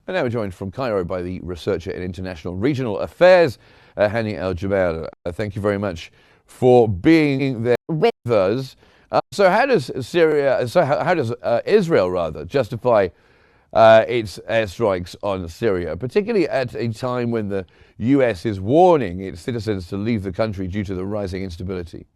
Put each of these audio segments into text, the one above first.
And now we're joined from Cairo by the researcher in international regional affairs, Hani Al-Jaber. Thank you very much for being there with us. So how does Israel rather justify its airstrikes on Syria, particularly at a time when the US is warning its citizens to leave the country due to the rising instability?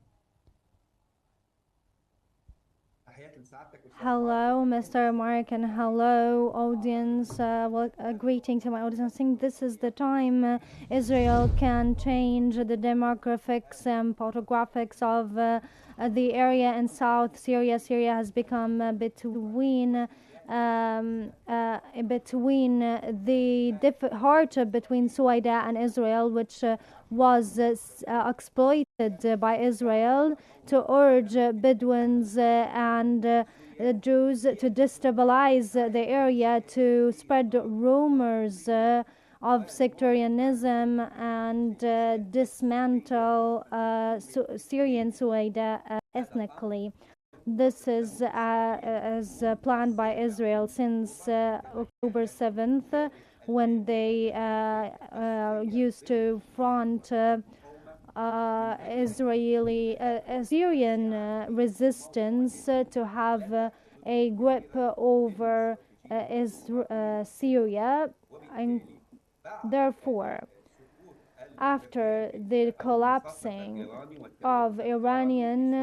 Hello, Mr. Mark, and hello, audience. A greeting to my audience. I think this is the time Israel can change the demographics and photographics of the area in South Syria. Syria has become between the heart between Suwaida and Israel, which was exploited by Israel to urge Bedouins and Druze to destabilize the area, to spread rumors of sectarianism and dismantle Syrian Suwaida ethnically. This is as planned by Israel since October 7th, when they used to front Syrian resistance to have a grip over Syria, and therefore, after the collapsing of Iranian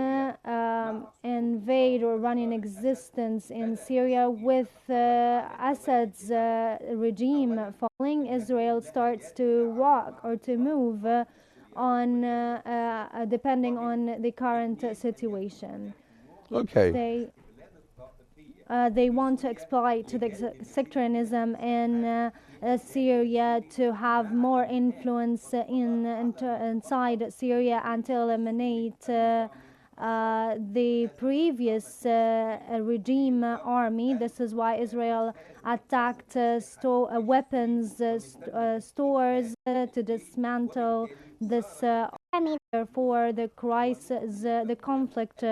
invade or Iranian existence in Syria, with Assad's regime falling, Israel starts to walk or to move on depending on the current situation. Okay. They want to exploit the sectarianism in Syria to have more influence inside Syria and to eliminate the previous regime army. This is why Israel attacked weapons stores to dismantle this army. Therefore, the crisis, the conflict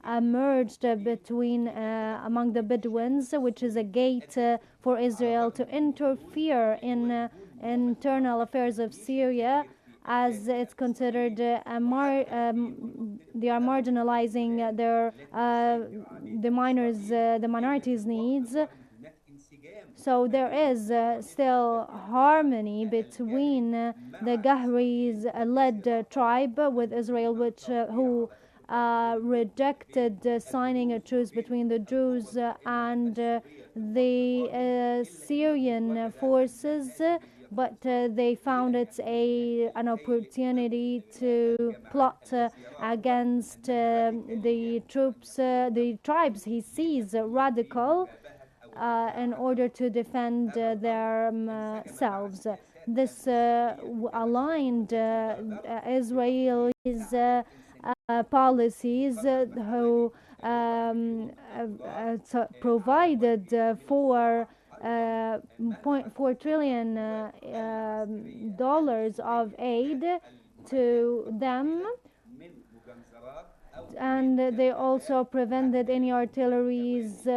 emerged between among the Bedouins, which is a gate for Israel to interfere in internal affairs of Syria, as it's considered they are marginalizing the minorities' needs. So there is still harmony between the Gahris-led tribe with Israel, who rejected signing a truce between the Druze and the Syrian forces, but they found it an opportunity to plot against the tribes he sees radical, in order to defend themselves. This aligned Israel's policies, who provided $4.4 trillion of aid to them, and they also prevented any artilleries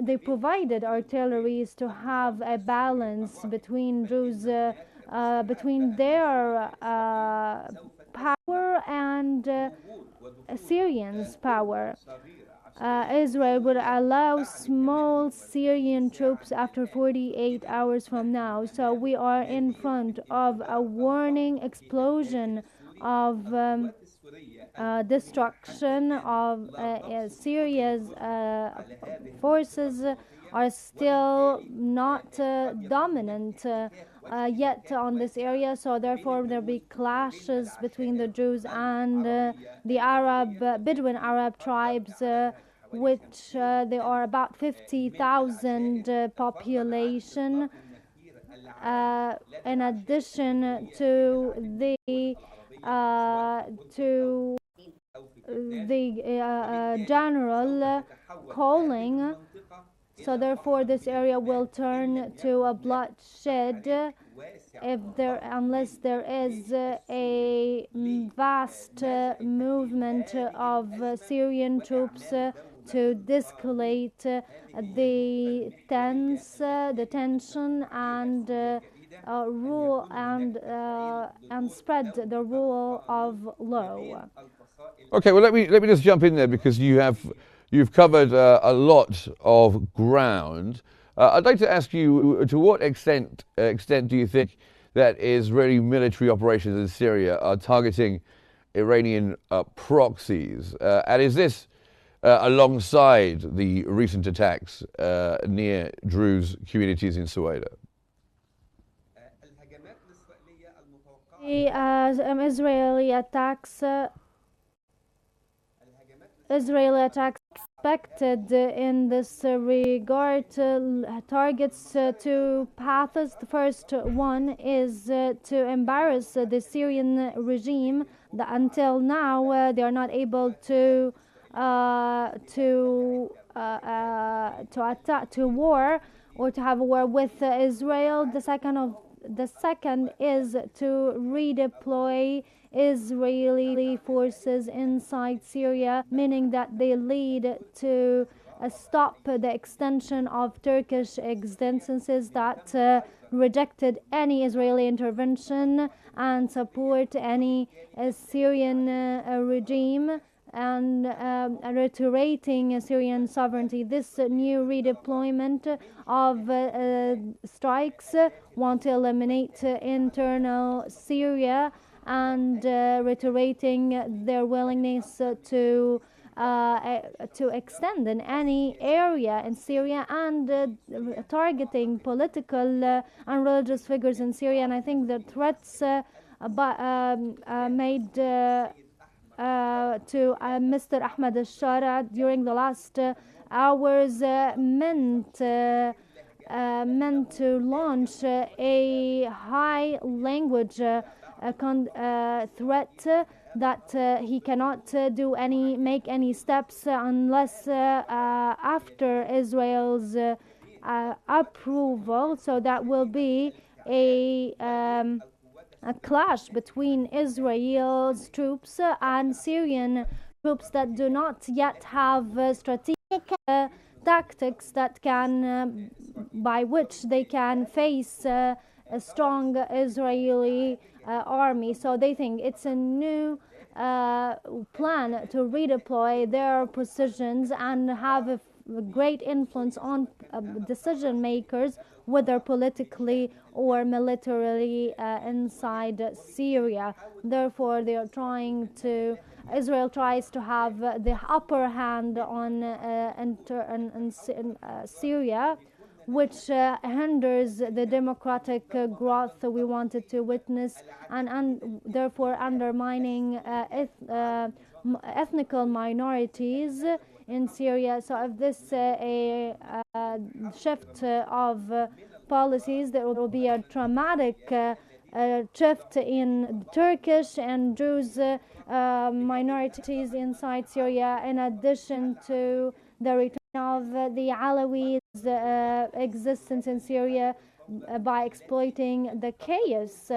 they provided artilleries to have a balance between between their power and Syrians' power. Israel would allow small Syrian troops after 48 hours from now. So we are in front of a warning explosion of destruction of Syria's forces are still not dominant yet on this area, so therefore there'll be clashes between the Druze and the Bedouin Arab tribes, which there are about 50,000 population, in addition to the general calling. So therefore this area will turn to a bloodshed unless there is a vast movement of Syrian troops to de-escalate the tension and rule and spread the rule of law. Okay, well, let me just jump in there because you've covered a lot of ground. I'd like to ask you, to what extent do you think that Israeli military operations in Syria are targeting Iranian proxies, and is this alongside the recent attacks near Druze communities in Sueda? The Israeli attacks expected in this regard targets two paths. The first one is to embarrass the Syrian regime that until now they are not able to attack, to war, or to have a war with Israel. The second is to redeploy Israeli forces inside Syria, meaning that they lead to stop the extension of Turkish existences that rejected any Israeli intervention and support any Syrian regime and reiterating Syrian sovereignty. This new redeployment of strikes want to eliminate internal Syria and reiterating their willingness to extend in any area in Syria and targeting political and religious figures in Syria. And I think the threats made to Mr. Ahmed al-Shara during the last hours meant to launch a high language threat that he cannot make any steps unless after Israel's approval. So that will be a clash between Israel's troops and Syrian troops that do not yet have strategic tactics that can by which they can face a strong Israeli army. So they think it's a new plan to redeploy their positions and have a great influence on decision makers, whether politically or militarily, inside Syria. Therefore, Israel tries to have the upper hand on Syria, which hinders the democratic growth we wanted to witness, and therefore undermining ethnical minorities in Syria. So if this a shift of policies, there will be a dramatic shift in Turkish and Druze minorities inside Syria, in addition to the return of the Alawi's existence in Syria by exploiting the chaos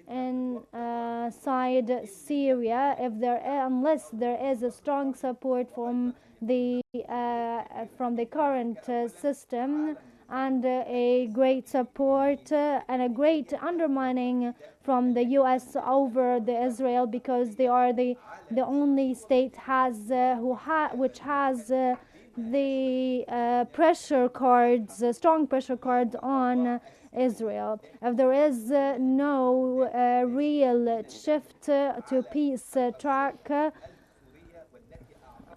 inside Syria. Unless there is a strong support from the current system, and a great support and a great undermining from the U.S. over the Israel, because they are the only state which has the pressure cards, strong pressure cards on Israel. If there is no real shift to peace track,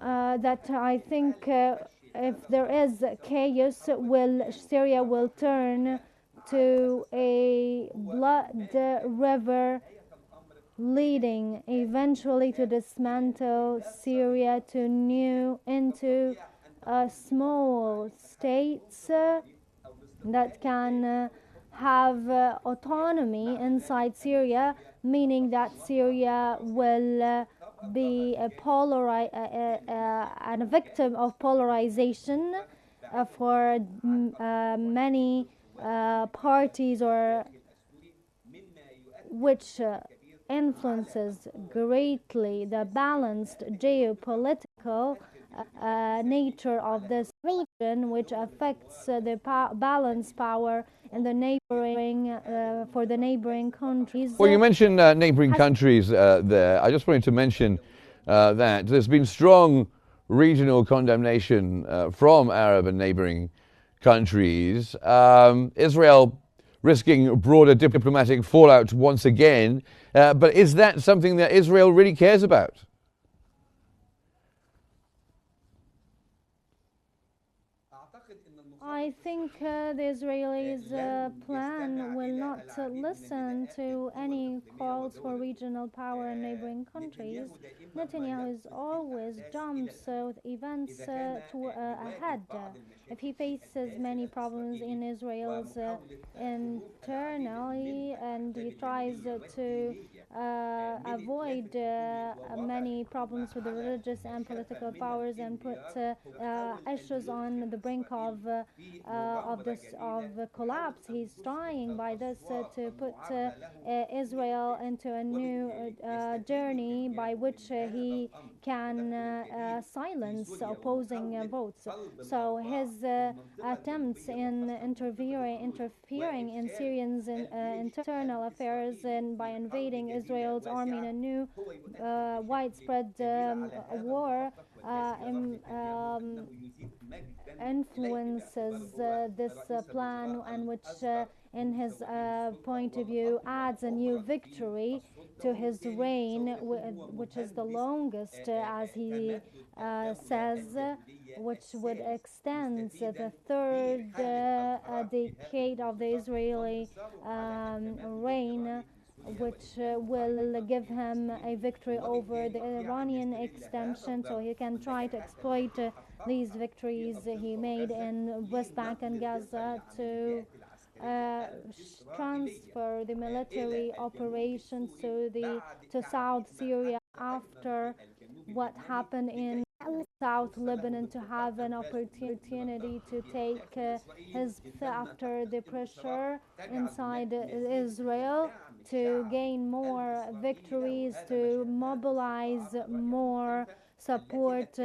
that I think if there is chaos, Syria will turn to a blood river, leading eventually to dismantle Syria into small states that can have autonomy inside Syria, meaning that Syria will be a victim of polarization for many parties, or which influences greatly the balanced geopolitical nature of this region, which affects the balance power in the neighboring for the neighboring countries. Well, you mentioned neighbouring countries there. I just wanted to mention that there's been strong regional condemnation from Arab and neighbouring countries. Israel risking broader diplomatic fallout once again. But is that something that Israel really cares about? I think the Israelis' plan will not listen to any calls for regional power in neighboring countries. Netanyahu is always jumps with events ahead. If he faces many problems in Israel's internally and he tries to avoid many problems with the religious and political powers and put issues on the brink of collapse. He's trying by this to put Israel into a new journey by which he can silence opposing votes. So his attempts in interfering in Syrians' internal affairs and by invading Israel's army in a new widespread war influences this plan, and which in his point of view adds a new victory to his reign, which is the longest as he says, which would extend the third decade of the Israeli reign, which will give him a victory over the Iranian extension, so he can try to exploit these victories he made in West Bank and Gaza to transfer the military operations to South Syria after what happened in South Lebanon, to have an opportunity to take after the pressure inside Israel, to gain more victories, to mobilize more support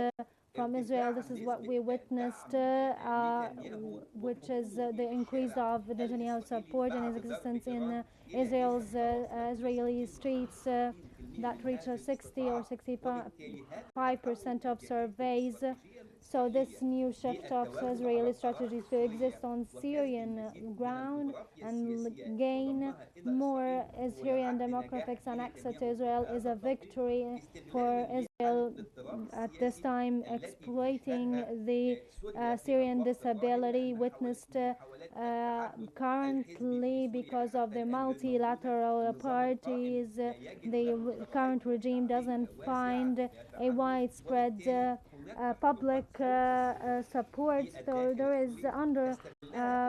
from Israel. This is what we witnessed, which is the increase of Netanyahu's support and his existence in Israel's Israeli streets that reach 60 or 65% of surveys. So this new shift of Israeli strategy to exist on Syrian ground and gain more Syrian demographics and access to Israel is a victory for Israel at this time, exploiting the Syrian disability witnessed currently because of the multilateral parties. The current regime doesn't find a widespread public support, so there is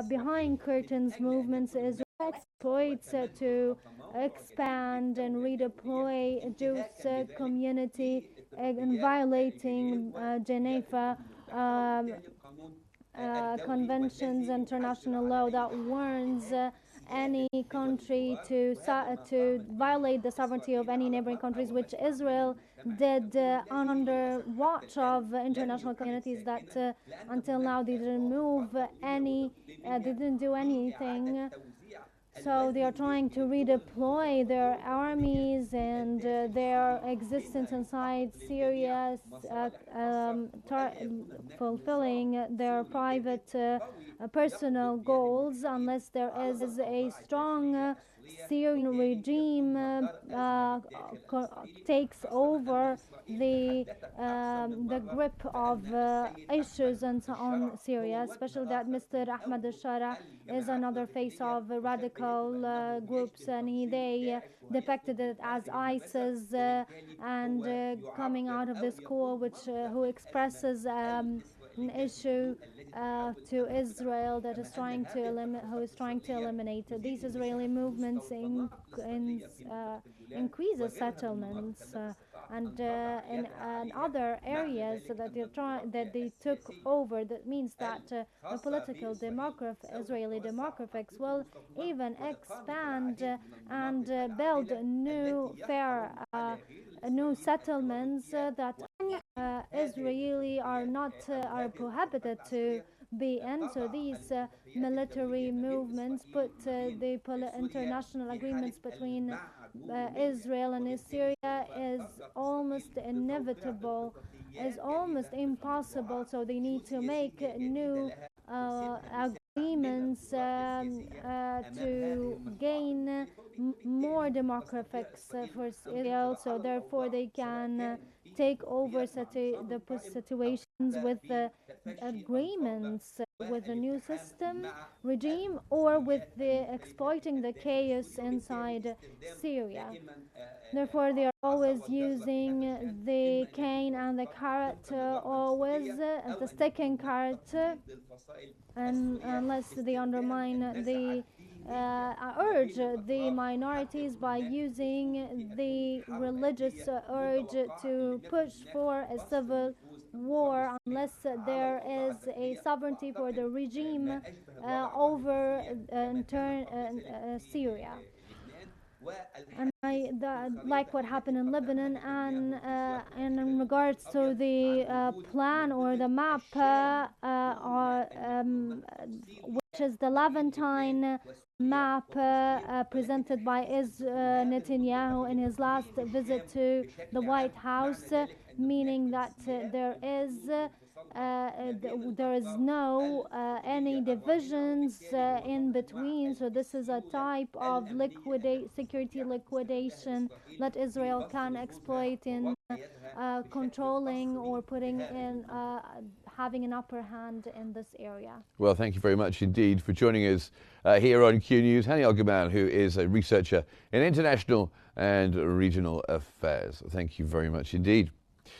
behind curtains movements is exploits to expand and redeploy Jewish community and violating Geneva conventions, international law that warns any country to violate the sovereignty of any neighboring countries, which Israel did under watch of international communities that until now they didn't move they didn't do anything. So they are trying to redeploy their armies and their existence inside Syria, fulfilling their private personal goals, unless there is a strong Syrian regime takes over the grip of issues and so on Syria, especially that Mr. Ahmad al-Shara is another face of radical groups, and they depicted it as ISIS and coming out of the school which who expresses an issue to Israel that is trying to eliminate these Israeli movements increases settlements and in other areas that they took over. That means that the political Israeli demographics will even expand and build new settlements that Israeli are prohibited to be in. So these military movements put the international agreements between Israel and Syria is almost inevitable, is almost impossible. So they need to make new agreements to gain more demographics for Israel. So therefore they can take over the situations with the agreements with the new system regime, or with the exploiting the chaos inside Syria. Therefore, they are always using the cane and the carrot, always the stick and carrot, and unless they undermine the urge the minorities by using the religious urge to push for a civil war, unless there is a sovereignty for the regime over Syria. And like what happened in Lebanon, and in regards to the plan or the map, which is the Levantine map presented by Netanyahu in his last visit to the White House, meaning that there is no any divisions in between. So this is a type of security liquidation that Israel can exploit in controlling or putting in having an upper hand in this area. Well, thank you very much indeed for joining us here on Q News. Hani Al-Gamal, who is a researcher in international and regional affairs. Thank you very much indeed.